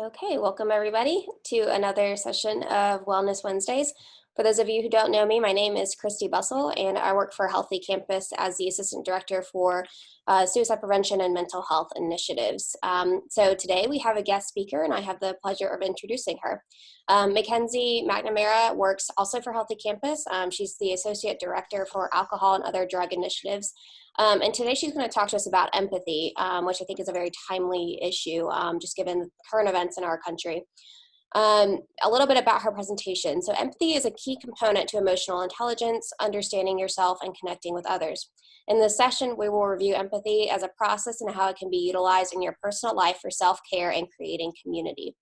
Okay, welcome everybody to another session of Wellness Wednesdays. For those of you who don't know me, my name is Christy Bussell, and I work for Healthy Campus as the Assistant Director for Suicide Prevention and Mental Health Initiatives. So today we have a guest speaker, and I have the pleasure of introducing her. McKenzie McNamara works also for Healthy Campus. She's the Associate Director for Alcohol and Other Drug Initiatives. And today she's going to talk to us about empathy, which I think is a very timely issue, just given current events in our country. A little bit about her presentation. So empathy is a key component to emotional intelligence, understanding yourself, and connecting with others. In this session, we will review empathy as a process and how it can be utilized in your personal life for self-care and creating community.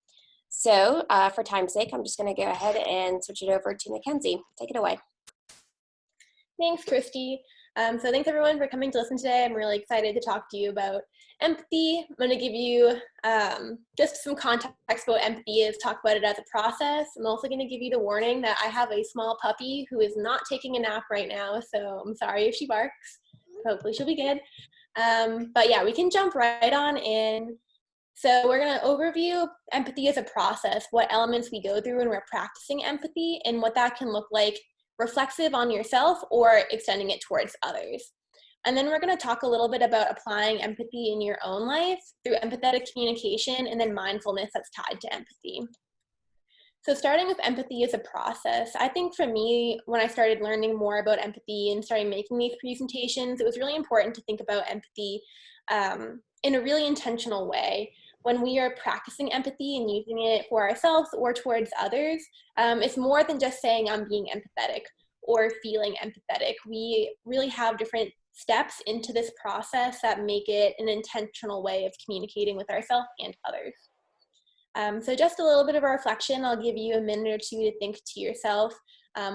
So for time's sake, I'm just going to go ahead and switch it over to McKenzie. Take it away. Thanks, Christy. So thanks everyone for coming to listen today. I'm really excited to talk to you about empathy. I'm going to give you just some context about empathy is, talk about it as a process. I'm also going to give you the warning that I have a small puppy who is not taking a nap right now, so I'm sorry if she barks. Hopefully she'll be good. But yeah, we can jump right on in. So we're going to overview empathy as a process, what elements we go through when we're practicing empathy, and what that can look like reflexive on yourself or extending it towards others. And then we're going to talk a little bit about applying empathy in your own life through empathetic communication and then mindfulness that's tied to empathy. So starting with empathy as a process, I think for me, when I started learning more about empathy and started making these presentations, it was really important to think about empathy in a really intentional way. When we are practicing empathy and using it for ourselves or towards others, it's more than just saying I'm being empathetic or feeling empathetic. We really have different steps into this process that make it an intentional way of communicating with ourselves and others. So just a little bit of a reflection. I'll give you a minute or two to think to yourself,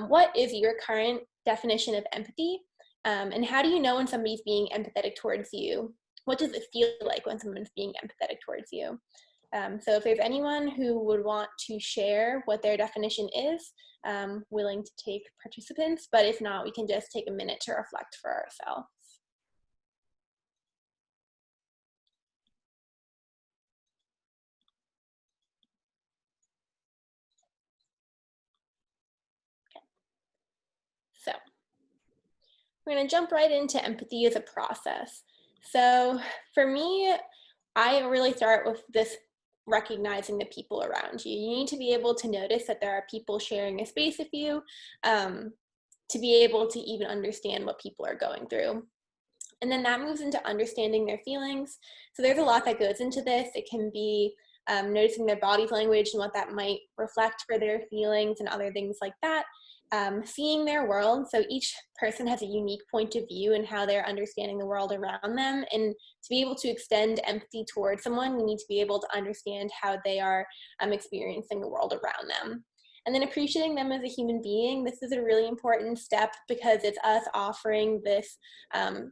what is your current definition of empathy? And how do you know when somebody's being empathetic towards you? What does it feel like when someone's being empathetic towards you? So if there's anyone who would want to share what their definition is, willing to take participants, but if not, we can just take a minute to reflect for ourselves. Okay. So we're going to jump right into empathy as a process. So for me, I really start with this recognizing the people around you. You need to be able to notice that there are people sharing a space with you, to be able to even understand what people are going through. And then that moves into understanding their feelings. So there's a lot that goes into this. It can be noticing their body language and what that might reflect for their feelings and other things like that. Seeing their world. So each person has a unique point of view and how they're understanding the world around them. And to be able to extend empathy towards someone, we need to be able to understand how they are experiencing the world around them. And then appreciating them as a human being. This is a really important step because it's us offering this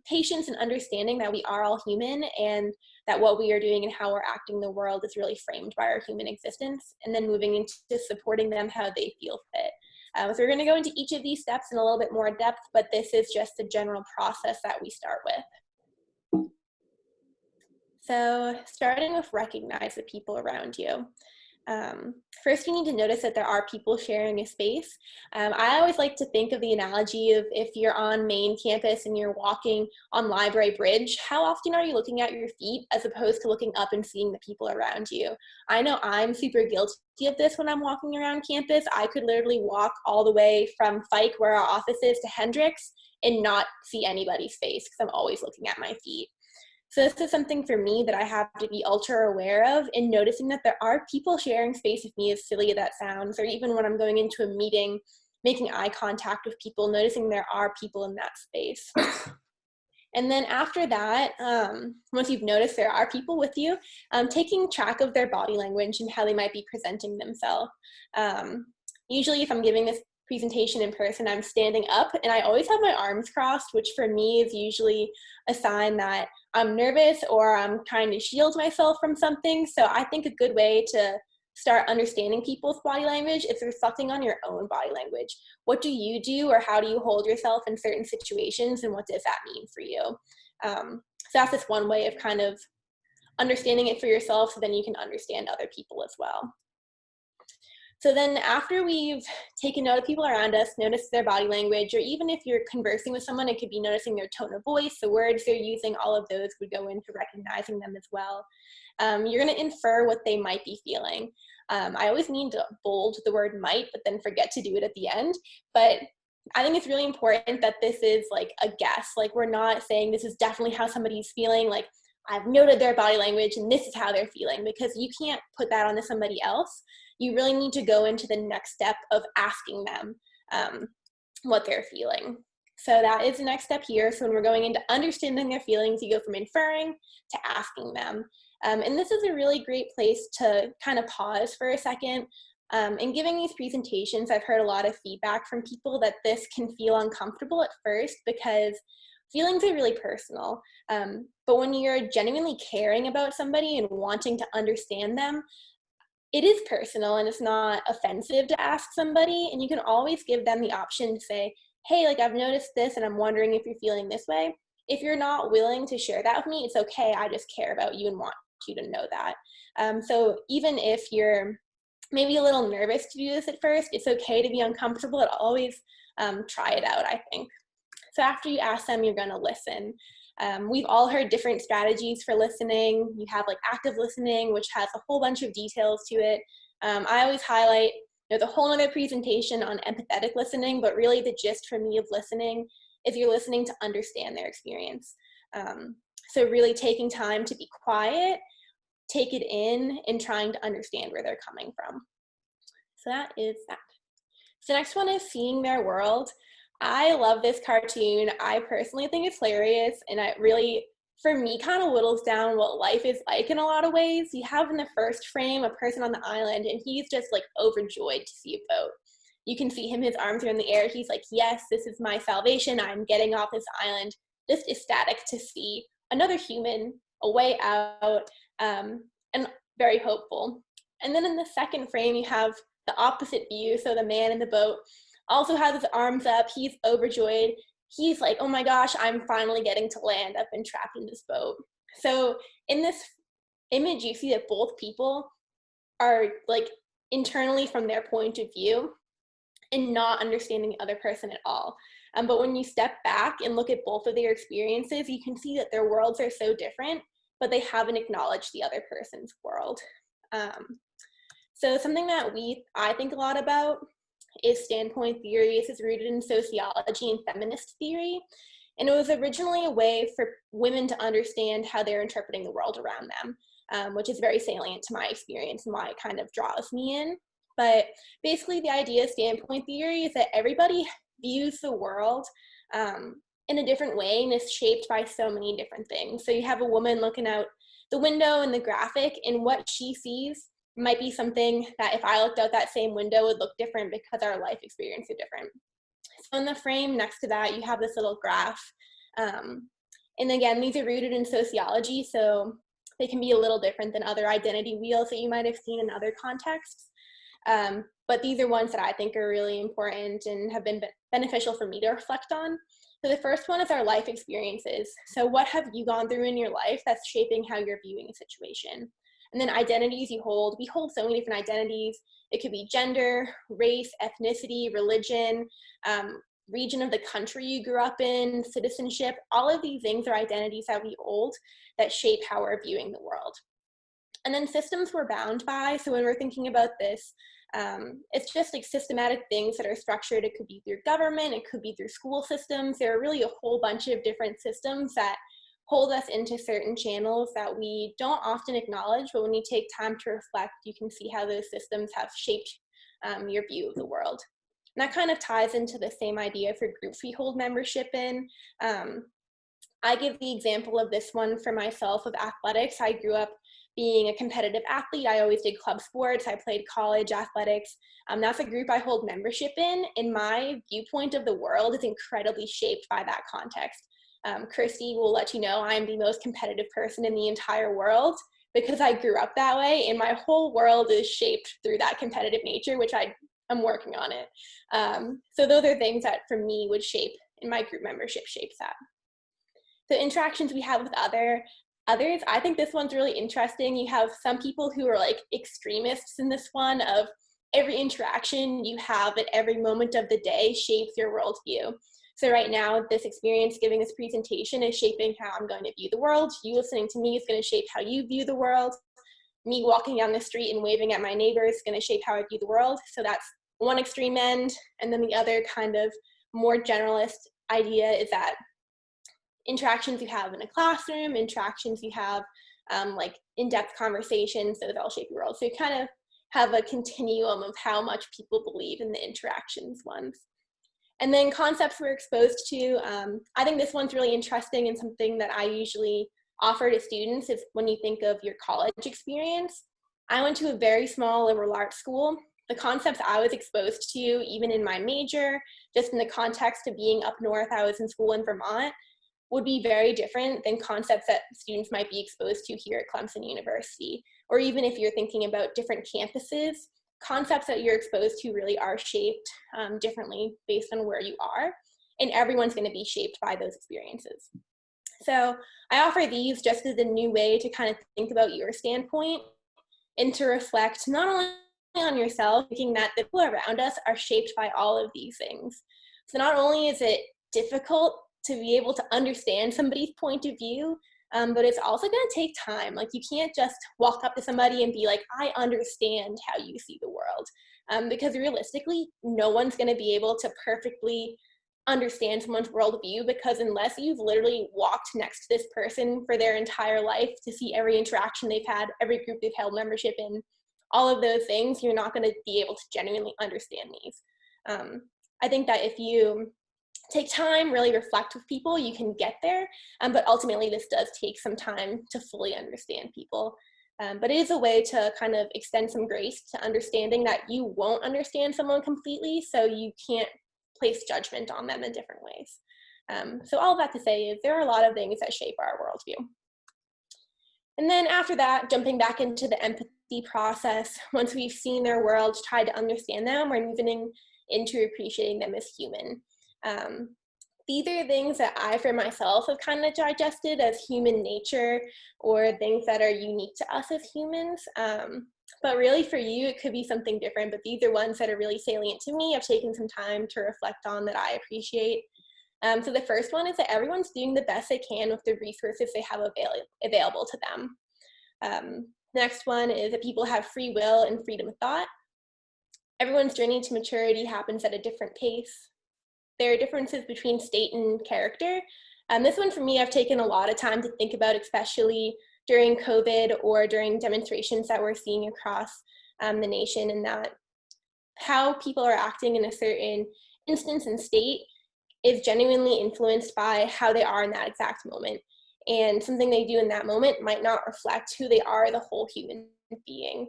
patience and understanding that we are all human and that what we are doing and how we're acting in the world is really framed by our human existence. And then moving into supporting them how they feel fit. So we're going to go into each of these steps in a little bit more depth, but this is just the general process that we start with. So starting with recognize the people around you. First, you need to notice that there are people sharing a space. I always like to think of the analogy of if you're on main campus and you're walking on Library Bridge, how often are you looking at your feet as opposed to looking up and seeing the people around you? I know I'm super guilty of this when I'm walking around campus. I could literally walk all the way from Fike, where our office is, to Hendricks and not see anybody's face because I'm always looking at my feet. So this is something for me that I have to be ultra aware of, in noticing that there are people sharing space with me, as silly as that sounds, or even when I'm going into a meeting, making eye contact with people, noticing there are people in that space. And then after that, once you've noticed there are people with you, taking track of their body language and how they might be presenting themselves. Usually if I'm giving this presentation in person, I'm standing up and I always have my arms crossed, which for me is usually a sign that I'm nervous or I'm trying to shield myself from something. So I think a good way to start understanding people's body language is reflecting on your own body language. What do you do, or how do you hold yourself in certain situations, and what does that mean for you? So that's just one way of kind of understanding it for yourself so then you can understand other people as well. So then after we've taken note of people around us, noticed their body language, or even if you're conversing with someone, it could be noticing their tone of voice, the words they're using, all of those would go into recognizing them as well. You're going to infer what they might be feeling. I always mean to bold the word might, but then forget to do it at the end. But I think it's really important that this is like a guess. Like, we're not saying this is definitely how somebody's feeling. Like, I've noted their body language and this is how they're feeling, because you can't put that onto somebody else. You really need to go into the next step of asking them what they're feeling. So that is the next step here. So when we're going into understanding their feelings, you go from inferring to asking them. And this is a really great place to kind of pause for a second. In giving these presentations, I've heard a lot of feedback from people that this can feel uncomfortable at first because feelings are really personal. But when you're genuinely caring about somebody and wanting to understand them, it is personal and it's not offensive to ask somebody. And you can always give them the option to say, hey, like, I've noticed this and I'm wondering if you're feeling this way. If you're not willing to share that with me, it's okay. I just care about you and want you to know that. So even if you're maybe a little nervous to do this at first, it's okay to be uncomfortable. I'll always try it out, I think. So after you ask them, you're going to listen. We've all heard different strategies for listening. You have like active listening, which has a whole bunch of details to it. I always highlight, there's a whole other presentation on empathetic listening, but really the gist for me of listening is you're listening to understand their experience. So really taking time to be quiet, take it in, and trying to understand where they're coming from. So that is that. So the next one is seeing their world. I love this cartoon. I personally think it's hilarious, and it really, for me, kind of whittles down what life is like in a lot of ways. You have in the first frame a person on the island, and he's just like overjoyed to see a boat. You can see him, his arms are in the air. He's like, yes, this is my salvation. I'm getting off this island. Just ecstatic to see another human, a way out, and very hopeful. And then in the second frame, you have the opposite view. So the man in the boat also has his arms up. He's overjoyed. He's like, oh my gosh, I'm finally getting to land. I've been trapped in this boat. So in this image, you see that both people are like internally from their point of view and not understanding the other person at all. But when you step back and look at both of their experiences, you can see that their worlds are so different, but they haven't acknowledged the other person's world. So something that I think a lot about is standpoint theory. This is rooted in sociology and feminist theory. And it was originally a way for women to understand how they're interpreting the world around them, which is very salient to my experience and why it kind of draws me in. But basically the idea of standpoint theory is that everybody views the world in a different way and is shaped by so many different things. So you have a woman looking out the window in the graphic, and what she sees might be something that if I looked out that same window would look different because our life experience is different. So in the frame next to that, you have this little graph. And again, these are rooted in sociology, so they can be a little different than other identity wheels that you might have seen in other contexts. But these are ones that I think are really important and have been beneficial for me to reflect on. So the first one is our life experiences. So what have you gone through in your life that's shaping how you're viewing a situation? And then identities you hold. We hold so many different identities. It could be gender, race, ethnicity, religion, region of the country you grew up in, citizenship. All of these things are identities that we hold that shape how we're viewing the world. And then systems we're bound by. So when we're thinking about this, it's just like systematic things that are structured. It could be through government, it could be through school systems. There are really a whole bunch of different systems that hold us into certain channels that we don't often acknowledge, but when you take time to reflect, you can see how those systems have shaped your view of the world. And that kind of ties into the same idea for groups we hold membership in. I give the example of this one for myself of athletics. I grew up being a competitive athlete. I always did club sports. I played college athletics. That's a group I hold membership in, and my viewpoint of the world is incredibly shaped by that context. Christy will let you know I'm the most competitive person in the entire world because I grew up that way, and my whole world is shaped through that competitive nature, which I'm working on it. So those are things that for me would shape, and my group membership shapes that. The interactions we have with others. I think this one's really interesting. You have some people who are like extremists in this one of every interaction you have at every moment of the day shapes your worldview. So right now, this experience giving this presentation is shaping how I'm going to view the world. You listening to me is going to shape how you view the world. Me walking down the street and waving at my neighbor is going to shape how I view the world. So that's one extreme end. And then the other kind of more generalist idea is that interactions you have in a classroom, interactions you have like in-depth conversations, those all shape your world. So you kind of have a continuum of how much people believe in the interactions ones. And then concepts we're exposed to. I think this one's really interesting and something that I usually offer to students is when you think of your college experience. I went to a very small liberal arts school. The concepts I was exposed to, even in my major, just in the context of being up north, I was in school in Vermont, would be very different than concepts that students might be exposed to here at Clemson University. Or even if you're thinking about different campuses, concepts that you're exposed to really are shaped differently based on where you are, and everyone's going to be shaped by those experiences. So I offer these just as a new way to kind of think about your standpoint and to reflect not only on yourself, thinking that the people around us are shaped by all of these things. So not only is it difficult to be able to understand somebody's point of view, but it's also going to take time. Like you can't just walk up to somebody and be like, I understand how you see the world. Because realistically, no one's going to be able to perfectly understand someone's worldview, because unless you've literally walked next to this person for their entire life to see every interaction they've had, every group they've held membership in, all of those things, you're not going to be able to genuinely understand these. I think that if you take time, really reflect with people, you can get there. But ultimately, this does take some time to fully understand people. But it is a way to kind of extend some grace to understanding that you won't understand someone completely, so you can't place judgment on them in different ways. So all of that to say is there are a lot of things that shape our worldview. And then after that, jumping back into the empathy process, once we've seen their world, tried to understand them, we're moving into appreciating them as human. These are things that I, for myself, have kind of digested as human nature or things that are unique to us as humans. But really for you, it could be something different, but these are ones that are really salient to me. I've taken some time to reflect on that I appreciate. So the first one is that everyone's doing the best they can with the resources they have available to them. Next one is that people have free will and freedom of thought. Everyone's journey to maturity happens at a different pace. There are differences between state and character. This one for me, I've taken a lot of time to think about, especially during COVID or during demonstrations that we're seeing across the nation, and that how people are acting in a certain instance and state is genuinely influenced by how they are in that exact moment. And something they do in that moment might not reflect who they are as a whole human being.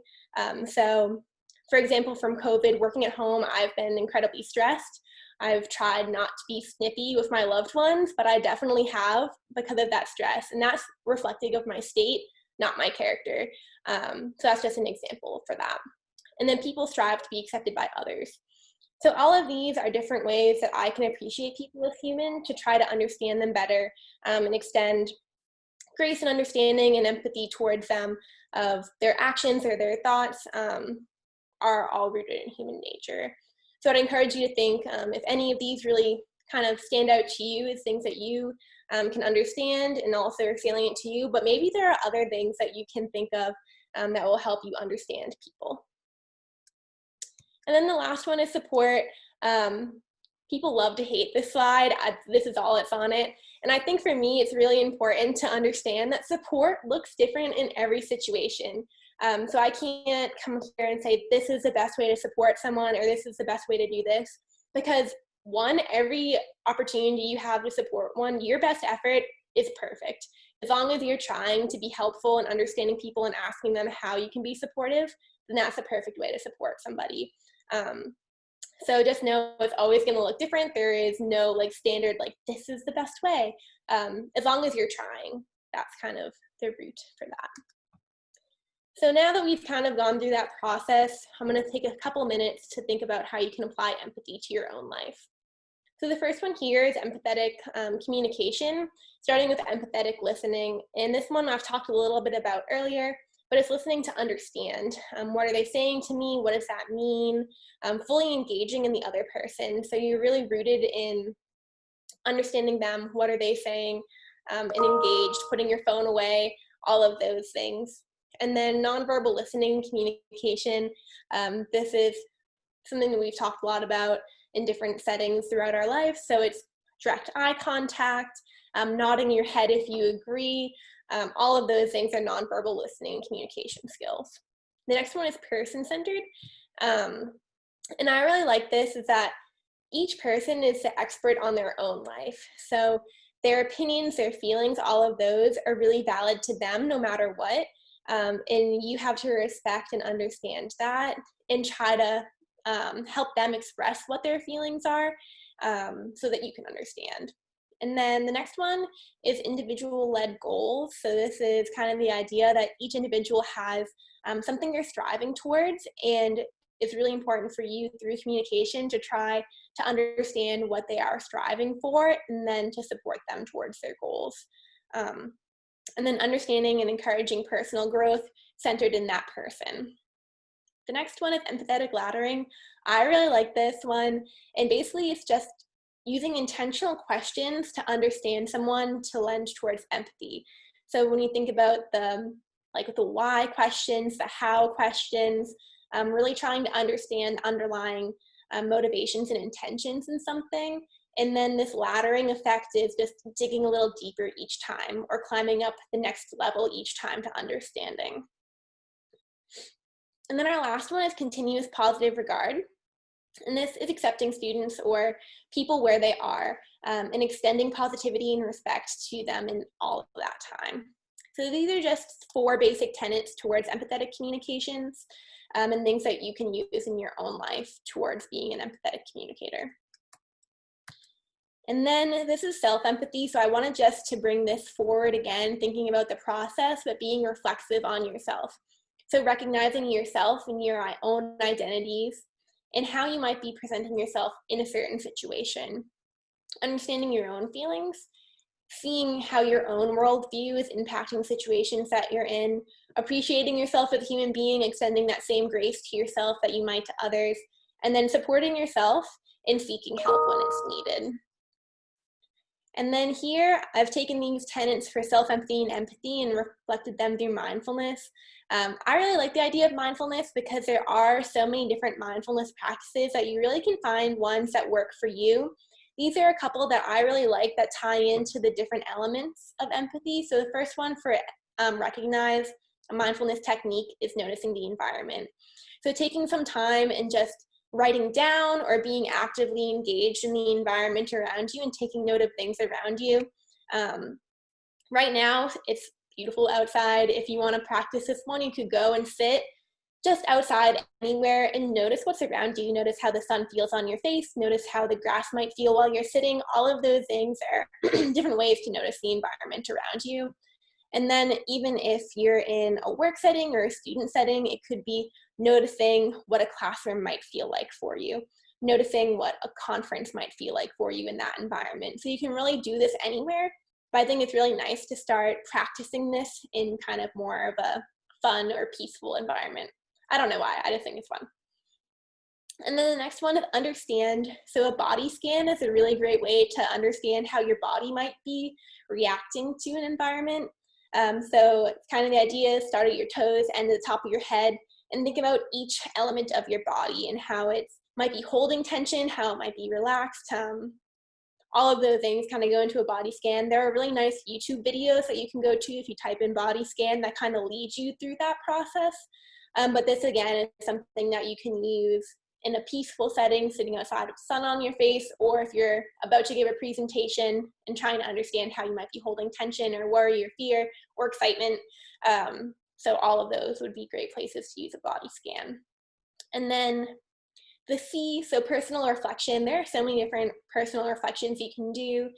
So for example, from COVID, working at home, I've been incredibly stressed. I've tried not to be snippy with my loved ones, but I definitely have because of that stress. And that's reflective of my state, not my character. So that's just an example for that. And then people strive to be accepted by others. So all of these are different ways that I can appreciate people as human, to try to understand them better and extend grace and understanding and empathy towards them of their actions or their thoughts are all rooted in human nature. So I'd encourage you to think if any of these really kind of stand out to you as things that you can understand and also are salient to you, but maybe there are other things that you can think of that will help you understand people. And then the last one is support. People love to hate this slide. This is all that's on it. And I think for me, it's really important to understand that support looks different in every situation. So I can't come here and say, this is the best way to support someone, or this is the best way to do this. Because one, every opportunity you have to support one, your best effort is perfect. As long as you're trying to be helpful and understanding people and asking them how you can be supportive, then that's the perfect way to support somebody. So just know it's always going to look different. There is no like standard, like this is the best way. As long as you're trying, that's kind of the route for that. So now that we've kind of gone through that process, I'm going to take a couple minutes to think about how you can apply empathy to your own life. So the first one here is empathetic communication, starting with empathetic listening. And this one I've talked a little bit about earlier, but it's listening to understand. What are they saying to me? What does that mean? Fully engaging in the other person. So you're really rooted in understanding them. What are they saying? And engaged, putting your phone away, all of those things. And then nonverbal listening, communication. This is something that we've talked a lot about in different settings throughout our life. So it's direct eye contact, nodding your head if you agree. All of those things are nonverbal listening and communication skills. The next one is person-centered. And I really like this, is that each person is the expert on their own life. So their opinions, their feelings, all of those are really valid to them no matter what. And you have to respect and understand that and try to help them express what their feelings are so that you can understand. And then the next one is individual-led goals. So this is kind of the idea that each individual has something they're striving towards, and it's really important for you through communication to try to understand what they are striving for and then to support them towards their goals. And then understanding and encouraging personal growth centered in that person. The next one is empathetic laddering. I really like this one. And basically it's just using intentional questions to understand someone to lend towards empathy. So when you think about the why questions, the how questions, really trying to understand underlying motivations and intentions in something. And then this laddering effect is just digging a little deeper each time or climbing up the next level each time to understanding. And then our last one is continuous positive regard. And this is accepting students or people where they are and extending positivity and respect to them in all of that time. So these are just 4 basic tenets towards empathetic communications and things that you can use in your own life towards being an empathetic communicator. And then this is self-empathy. So I wanted just to bring this forward again, thinking about the process, but being reflexive on yourself. So recognizing yourself and your own identities and how you might be presenting yourself in a certain situation. Understanding your own feelings, seeing how your own worldview is impacting situations that you're in, appreciating yourself as a human being, extending that same grace to yourself that you might to others, and then supporting yourself and seeking help when it's needed. And then here, I've taken these tenets for self-empathy and empathy and reflected them through mindfulness. I really like the idea of mindfulness because there are so many different mindfulness practices that you really can find ones that work for you. These are a couple that I really like that tie into the different elements of empathy. So the first one for recognize a mindfulness technique is noticing the environment. So taking some time and just writing down or being actively engaged in the environment around you and taking note of things around you. Right now, it's beautiful outside. If you want to practice this one, you could go and sit just outside anywhere and notice what's around you. Notice how the sun feels on your face. Notice how the grass might feel while you're sitting. All of those things are different ways to notice the environment around you. And then even if you're in a work setting or a student setting, it could be noticing what a classroom might feel like for you, noticing what a conference might feel like for you in that environment. So you can really do this anywhere, but I think it's really nice to start practicing this in kind of more of a fun or peaceful environment. I don't know why, I just think it's fun. And then the next one is understand. So a body scan is a really great way to understand how your body might be reacting to an environment. So it's kind of the idea, start at your toes, end at the top of your head, and think about each element of your body and how it might be holding tension, how it might be relaxed. All of those things kind of go into a body scan. There are really nice YouTube videos that you can go to if you type in body scan that kind of lead you through that process. But this, again, is something that you can use in a peaceful setting, sitting outside with sun on your face, or if you're about to give a presentation and trying to understand how you might be holding tension or worry or fear or excitement. So all of those would be great places to use a body scan. And then the C, so personal reflection. There are so many different personal reflections you can do.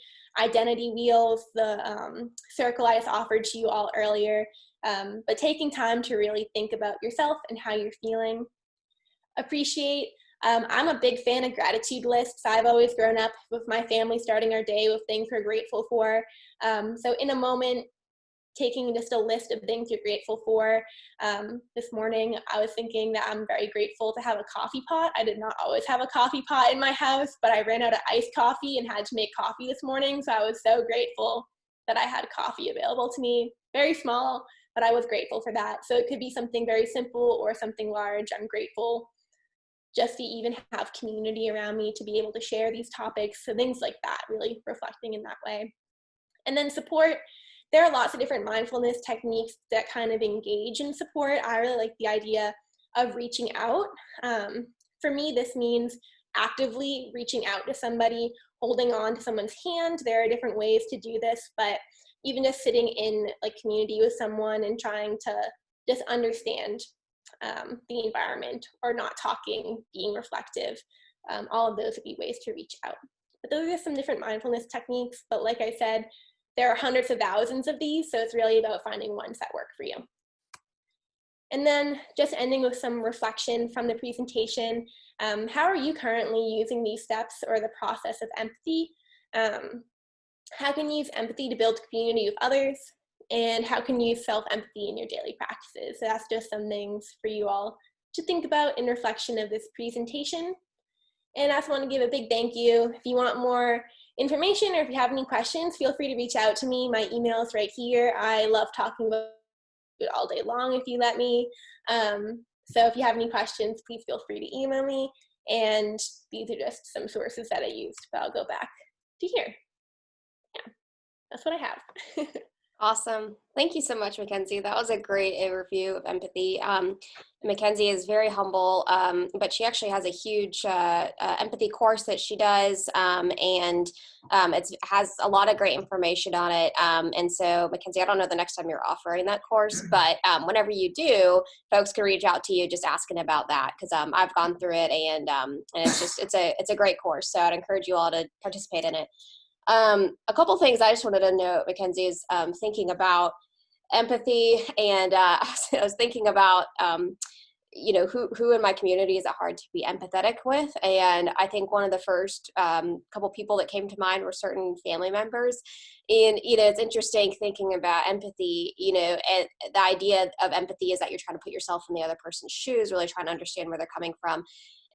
Identity wheels, the circle I just offered to you all earlier, but taking time to really think about yourself and how you're feeling. Appreciate. I'm a big fan of gratitude lists. I've always grown up with my family starting our day with things we're grateful for. So in a moment, taking just a list of things you're grateful for. This morning, I was thinking that I'm very grateful to have a coffee pot. I did not always have a coffee pot in my house, but I ran out of iced coffee and had to make coffee this morning. So I was so grateful that I had coffee available to me. Very small, but I was grateful for that. So it could be something very simple or something large. I'm grateful just to even have community around me to be able to share these topics. So things like that, really reflecting in that way. And then support. There are lots of different mindfulness techniques that kind of engage in support. I really like the idea of reaching out. For me, this means actively reaching out to somebody, holding on to someone's hand. There are different ways to do this, but even just sitting in like community with someone and trying to just understand the environment, or not talking, being reflective, all of those would be ways to reach out. But those are some different mindfulness techniques, but like I said, there are hundreds of thousands of these, so it's really about finding ones that work for you. And then just ending with some reflection from the presentation. How are you currently using these steps or the process of empathy? How can you use empathy to build community with others? And how can you use self-empathy in your daily practices? So that's just some things for you all to think about in reflection of this presentation. And I just want to give a big thank you. If you want more information or if you have any questions, feel free to reach out to me. My email is right here. I love talking about it all day long if you let me. So if you have any questions, please feel free to email me. And these are just some sources that I used, but I'll go back to here. Yeah, that's what I have. Awesome. Thank you so much, McKenzie. That was a great overview of empathy. McKenzie is very humble, but she actually has a huge empathy course that she does, and it has a lot of great information on it. And so, McKenzie, I don't know the next time you're offering that course, but whenever you do, folks can reach out to you just asking about that, because I've gone through it, and it's a great course. So I'd encourage you all to participate in it. A couple things I just wanted to note, McKenzie, is thinking about empathy, and I was thinking about who in my community is it hard to be empathetic with, and I think one of the first couple people that came to mind were certain family members. And it's interesting thinking about empathy, and the idea of empathy is that you're trying to put yourself in the other person's shoes, really trying to understand where they're coming from.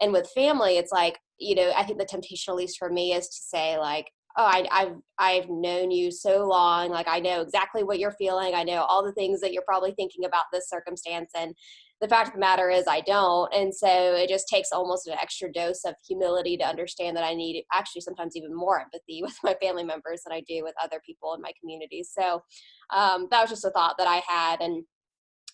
And with family, it's like, I think the temptation, at least for me, is to say like, oh, I've known you so long. Like, I know exactly what you're feeling. I know all the things that you're probably thinking about this circumstance. And the fact of the matter is I don't. And so it just takes almost an extra dose of humility to understand that I need actually sometimes even more empathy with my family members than I do with other people in my community. So that was just a thought that I had. And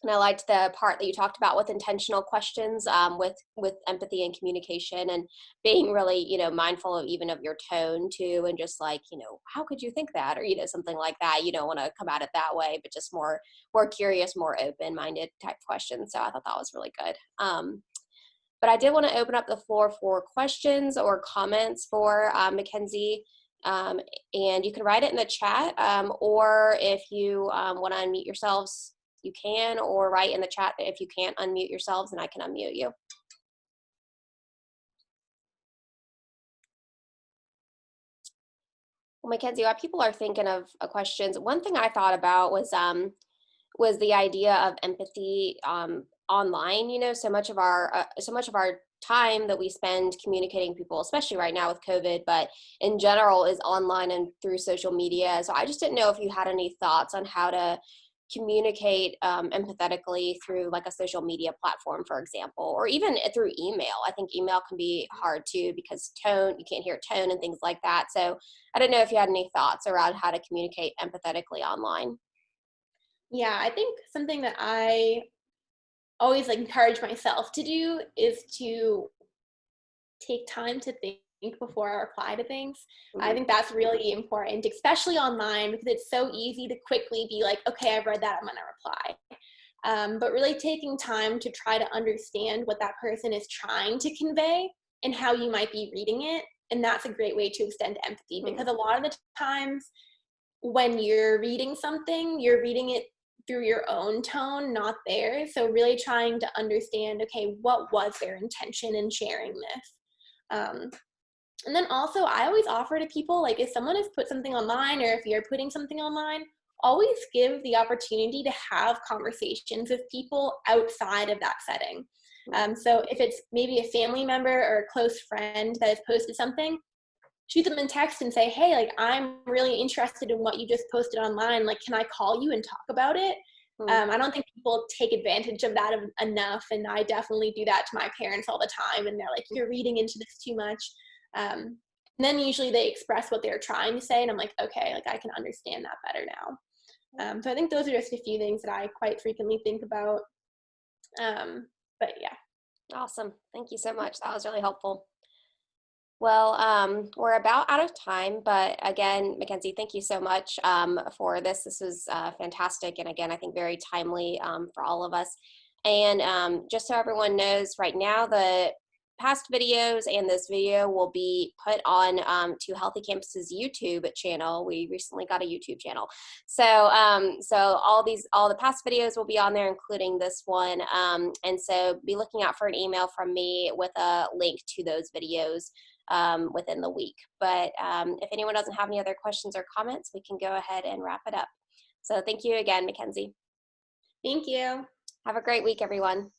I liked the part that you talked about with intentional questions, with empathy and communication, and being really, mindful of even of your tone too, and just like, how could you think that, or something like that. You don't want to come at it that way, but just more curious, more open-minded type questions. So I thought that was really good. But I did want to open up the floor for questions or comments for McKenzie. And you can write it in the chat, or if you want to unmute yourselves, you can, or write in the chat if you can't unmute yourselves, and I can unmute you. Well, McKenzie, while people are thinking of questions, one thing I thought about was the idea of empathy online. So much of our time that we spend communicating people, especially right now with COVID, but in general, is online and through social media. So I just didn't know if you had any thoughts on how to communicate empathetically through like a social media platform, for example, or even through email. I think email can be hard too, because you can't hear tone and things like that. So I don't know if you had any thoughts around how to communicate empathetically online. Yeah, I think something that I always encourage myself to do is to take time to think before I reply to things. Mm-hmm. I think that's really important, especially online, because it's so easy to quickly be like, okay, I've read that, I'm gonna reply. But really taking time to try to understand what that person is trying to convey and how you might be reading it. And that's a great way to extend empathy, because a lot of the times when you're reading something, you're reading it through your own tone, not theirs. So really trying to understand, okay, what was their intention in sharing this? And then also, I always offer to people, like if someone has put something online or if you're putting something online, always give the opportunity to have conversations with people outside of that setting. So if it's maybe a family member or a close friend that has posted something, shoot them a text and say, hey, like I'm really interested in what you just posted online. Like, can I call you and talk about it? Mm. I don't think people take advantage of that enough. And I definitely do that to my parents all the time. And they're like, you're reading into this too much. And then usually they express what they're trying to say. And I'm like, okay, like I can understand that better now. So I think those are just a few things that I quite frequently think about. But yeah. Awesome. Thank you so much. That was really helpful. Well, we're about out of time, but again, McKenzie, thank you so much for this. This was fantastic, and again, I think very timely for all of us. And just so everyone knows, right now the past videos and this video will be put on to Healthy Campus's YouTube channel. We recently got a YouTube channel, so so all the past videos will be on there, including this one. And so be looking out for an email from me with a link to those videos within the week. But if anyone doesn't have any other questions or comments, we can go ahead and wrap it up. So thank you again, McKenzie. Thank you. Have a great week, everyone.